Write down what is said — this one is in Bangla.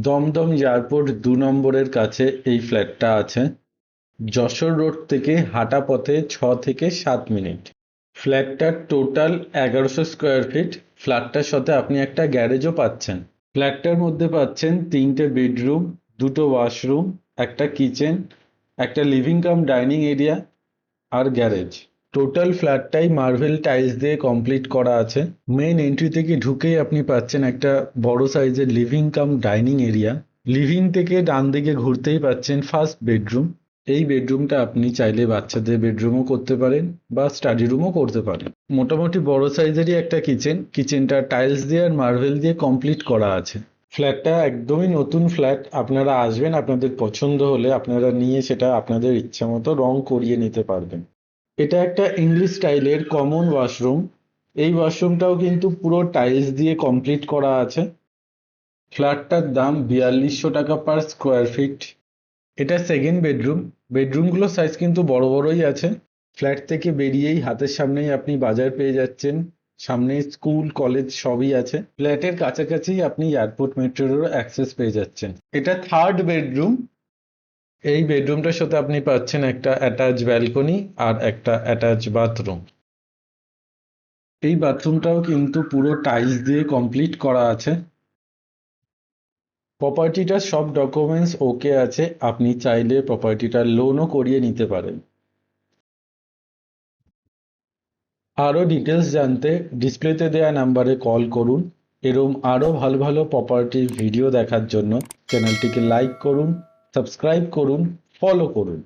দমদম এয়ারপোর্ট ২ নম্বরের কাছে এই ফ্ল্যাটটা আছে। যশোর রোড থেকে হাঁটা পথে ৬ থেকে ৭ মিনিট। ফ্ল্যাটটার টোটাল ১১০০ স্কোয়ার ফিট। ফ্ল্যাটটার সাথে আপনি একটা গ্যারেজও পাচ্ছেন। ফ্ল্যাটটার মধ্যে পাচ্ছেন ৩টে বেডরুম, ২টো ওয়াশরুম, একটা কিচেন, একটা লিভিং কাম ডাইনিং এরিয়া আর গ্যারেজ। টোটাল ফ্ল্যাটটাই মার্বেল টাইলস দিয়ে কমপ্লিট করা আছে। মেইন এন্ট্রি থেকে ঢুকেই আপনি পাচ্ছেন একটা বড় সাইজের living cum dining area. Living থেকে ডান দিকে ঘুরতেই পাচ্ছেন ফার্স্ট বেডরুম। এই বেডরুমটা আপনি চাইলে বাচ্চাদের বেডরুমও করতে পারেন বা স্টাডি রুমও করতে পারেন। মোটামুটি বড় সাইজেরই একটা কিচেন। কিচেনটা টাইলস দিয়ে আর মার্বেল দিয়ে কমপ্লিট করা আছে। ফ্ল্যাটটা একদমই নতুন ফ্ল্যাট। আপনারা আসবেন, আপনাদের পছন্দ হলে আপনারা নিয়ে সেটা আপনাদের ইচ্ছা মতো রং করিয়ে নিতে পারবেন। এটা একটা ইংলিশ স্টাইলের কমন ওয়াশরুম। এই ওয়াশরুমটাও কিন্তু পুরো টাইলস দিয়ে কমপ্লিট করা আছে। ফ্ল্যাটটার দাম ৪২০০ টাকা পার স্কোয়ার ফিট। এটা সেকেন্ড বেডরুম। বেডরুমগুলোর সাইজ কিন্তু বড় বড়ই আছে। ফ্ল্যাট থেকে বেরিয়েই হাতের সামনেই আপনি বাজার পেয়ে যাচ্ছেন। সামনে স্কুল কলেজ সবই আছে। ফ্ল্যাটের কাছাকাছি আপনি এয়ারপোর্ট মেট্রোরও অ্যাক্সেস পেয়ে যাচ্ছেন। এটা থার্ড বেডরুম। এই বেডরুমটার সাথে আপনি পাচ্ছেন একটা অ্যাটাচ ব্যালকনি আর একটা অ্যাটাচ বাথরুম। এই বাথরুমটাও কিন্তু পুরো টাইলস দিয়ে কমপ্লিট করা আছে। প্রপার্টিটার সব ডকুমেন্টস ওকে আছে। আপনি চাইলে প্রপার্টিটার লোনও করিয়ে নিতে পারেন। আরও ডিটেলস জানতে ডিসপ্লেতে দেওয়া নাম্বারে কল করুন। এরম আরও ভালো ভালো প্রপার্টির ভিডিও দেখার জন্য চ্যানেলটিকে লাইক করুন, সাবস্ক্রাইব করুন, ফলো করুন।